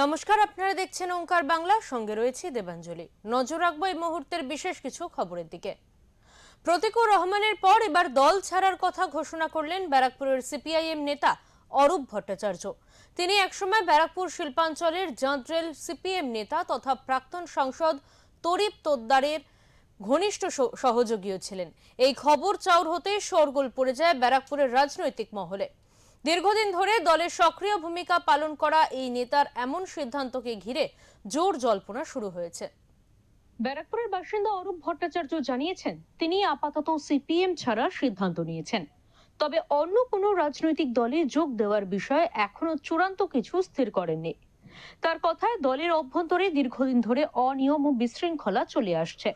নমস্কার, আপনারা দেখছেন ওঙ্কার বাংলা, সঙ্গে রয়েছে দেবাঞ্জলি। নজর রাখবো এই মুহূর্তের বিশেষ কিছু খবরের দিকে। প্রতীকুর রহমানের পর এবার দল ছাড়ার কথা ঘোষণা করলেন ব্যারাকপুরের সিপিআইএম নেতা অরূপ ভট্টাচার্য। তিনি একসময় ব্যারাকপুর শিল্পাঞ্চলের জাঁদ্রেল সিপিএম নেতা তথা প্রাক্তন সাংসদ তরিপ তোদ্দারের ঘনিষ্ঠ সহযোগীও ছিলেন। এই খবর চাউর হতে শোরগোল পড়ে যায় ব্যারাকপুরের রাজনৈতিক মহলে। দীর্ঘদিন ধরে দলের সক্রিয় ভূমিকা পালন করা এই নেতার এমন সিদ্ধান্তকে ঘিরে জোর জল্পনা শুরু হয়েছে। ব্যারাকপুরের বাসিন্দা অরূপ ভট্টাচার্য জানিয়েছেন, তিনি আপাতত সিপিএম ছাড়ার সিদ্ধান্ত নিয়েছেন। তবে অন্য কোনো রাজনৈতিক দলে যোগ দেওয়ার বিষয়ে এখনো চূড়ান্ত কিছু স্থির করেননি। তার কথায়, দলের অভ্যন্তরে দীর্ঘদিন ধরে অনিয়ম ও বিশৃঙ্খলা চলে আসছে।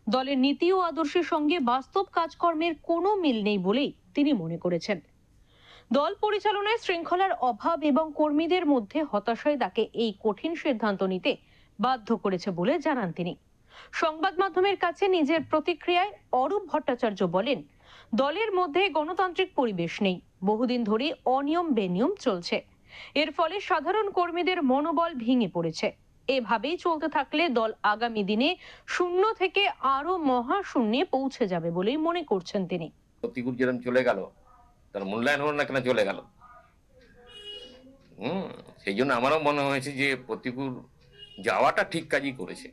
দলের নীতি ও আদর্শের সঙ্গে বাস্তব কাজকর্মের কোনো মিল নেই বলেই তিনি মনে করেছেন। দল পরিচালনায় শৃঙ্খলার অভাব এবং কর্মীদের মধ্যে হতাশায় তাকে এই কঠিন সিদ্ধান্ত নিতে বাধ্য করেছে বলে জানান তিনি। সংবাদ মাধ্যমের কাছে নিজের প্রতিক্রিয়ায় অরূপ ভট্টাচার্য বলেন, দলের মধ্যে গণতান্ত্রিক পরিবেশ নেই, বহুদিন ধরে অনিয়ম বেনিয়ম চলছে। এর ফলে সাধারণ কর্মীদের মনোবল ভেঙে পড়েছে। এভাবেই চলতে থাকলে দল আগামী দিনে শূন্য থেকে আরো মহাশূন্যে পৌঁছে যাবে বলেই মনে করছেন তিনি। প্রতিকূল যেরকম চলে গেল, তার মূল্যায়ন হলো না কেন চলে গেল। সেই জন্য আমারও মনে হয়েছে যে প্রতিকূল যাওয়াটা ঠিক কাজই করেছে।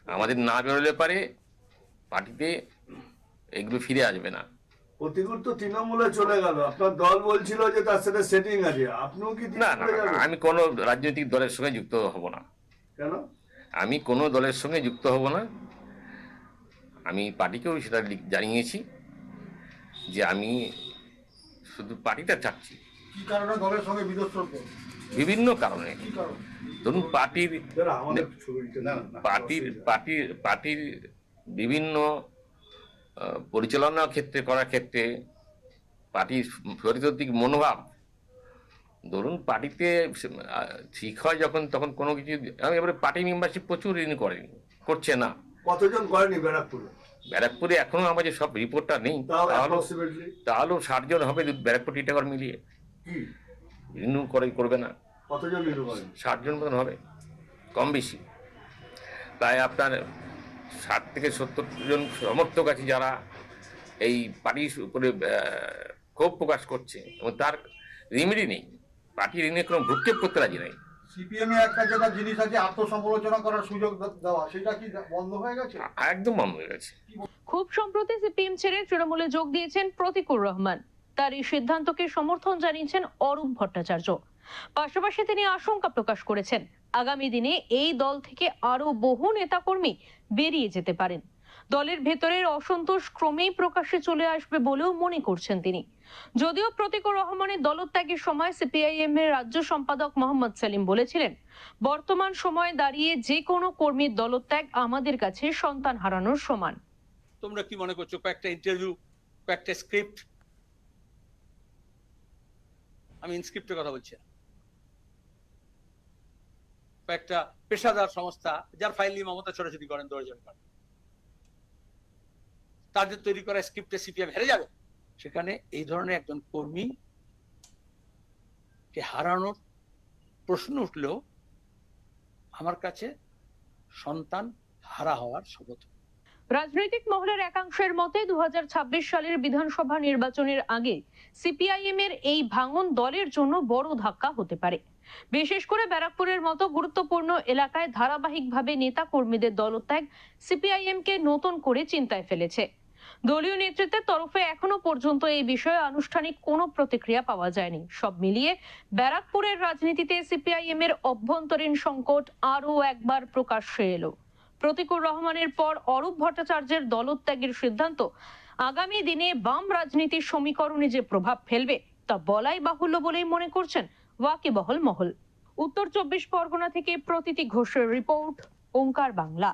আমাদের না বেরোলে পারে পার্টিতে এগুলো ফিরে আসবে না। প্রতিকূল তো তৃণমূলে চলে গেল, আপনার দল বলছিল যে তার সাথে সেটিং আছে, আপনিও কি? না না, আমি কোনো রাজনৈতিক দলের সঙ্গে যুক্ত হব না। কেন? আমি কোনো দলের সঙ্গে যুক্ত হব না। আমি পার্টিকেও সেটা জানিয়েছি যে আমি শুধু পার্টিটা চাচ্ছি। কি কারণে দলের সঙ্গে বিরোধ চলবে? বিভিন্ন কারণে। ধরুন, পার্টির বিভিন্ন পরিচালনা ক্ষেত্রে করার ক্ষেত্রে পার্টির চরিত্রিক মনোভাব, ধরুন পার্টিতে ঠিক হয় যখন, তখন কোনো কিছু এবারে পার্টি মেম্বারশিপ প্রচুর করছে না। কতজন করেনি ব্যারাকপুরে এখনো আমাদের সব রিপোর্টটা নেই, তাহলেও 60 জন হবে ব্যারাকপুর টিটাগড় মিলিয়ে। রিনিউ করবে না, কতজন? 60 জন মতন হবে, কম বেশি। তাই আপনার 60 থেকে 70 জন সমর্থক আছে যারা এই পার্টির উপরে ক্ষোভ প্রকাশ করছে এবং তার রেমেডি নেই। পার্টি ঋণে কোনো ভ্রুক্ষেপ করতে রাজি নাই। সিপিএম এ একটা যেটা জিনিস আছে, আত্মসমালোচনা করার সুযোগ দেওয়া, সেটা কি বন্ধ হয়ে গেছে? একদম বন্ধ হয়ে গেছে। খুব সম্প্রতি সিপিএম ছেড়ে তৃণমূলে যোগ দিয়েছেন প্রতীকুর রহমান। তার এই সিদ্ধান্তকে সমর্থন জানিয়েছেন অরূপ ভট্টাচার্য। পাশাপাশি তিনি আশঙ্কা প্রকাশ করেছেন, আগামী দিনে এই দল থেকে আরো বহু নেতাকর্মী বেরিয়ে যেতে পারেন। দলের ভেতরের অসন্তোষ ক্রমেই প্রকাশ্যে চলে আসবে বলেও মনে করছেন তিনি। যদিও প্রতীকুর রহমানের দলত্যাগের সময় সিপিআইএম এর রাজ্য সম্পাদক মোহাম্মদ সেলিম বলেছিলেন, বর্তমান সময়ে দাঁড়িয়ে যে কোনো কর্মীর দলত্যাগ আমাদের কাছে সন্তান হারানোর সমান। তোমরা কি মনে করছো কয়েকটা ইন্টারভিউ, কয়েকটা স্ক্রিপ্ট, আমি ইনস্ক্রিপ্টের কথা বলছি, কয়েকটা পেশাদার সংস্থা যার ফাইল নিয়ে মমতা ছোটাছুটি করেন, দর্জন করেন, তাদের তৈরি করা স্ক্রিপ্টে সিপিএম হেরে যাবে? সেখানে এই ধরনের একজন কর্মী কে হারানোর প্রশ্ন উঠলেও আমার কাছে সন্তান হারা হওয়ার শপথ। রাজনৈতিক মহলের একাংশের মতে 2026 সালের বিধানসভা নির্বাচনের আগে সিপিআইএম এর এই ভাঙন দলের জন্য বড় ধাক্কা হতে পারে। বিশেষ করে ব্যারাকপুরের মতো গুরুত্বপূর্ণ এলাকায় ধারাবাহিকভাবে নেতা কর্মীদের দলত্যাগ সিপিআইএম কে নতুন করে চিন্তায় ফেলেছে। দলীয় নেতৃত্বের তরফে এখনো পর্যন্ত এই বিষয়ে আনুষ্ঠানিক কোনো প্রতিক্রিয়া পাওয়া যায়নি। সব মিলিয়ে ব্যারাকপুরের রাজনীতিতে সিপিআইএম এর অভ্যন্তরীণ সংকট আরো একবার প্রকাশ্যে এলো। প্রতীকুর রহমানের পর অরূপ ভট্টাচার্যের দলত্যাগের সিদ্ধান্ত আগামী দিনে বাম রাজনীতির সমীকরণে যে প্রভাব ফেলবে তা বলাই বাহুল্য বলেই মনে করছেন ওয়াকিবহল মহল। উত্তর 24 পরগনা থেকে প্রতীতি ঘোষের রিপোর্ট, ওঙ্কার বাংলা।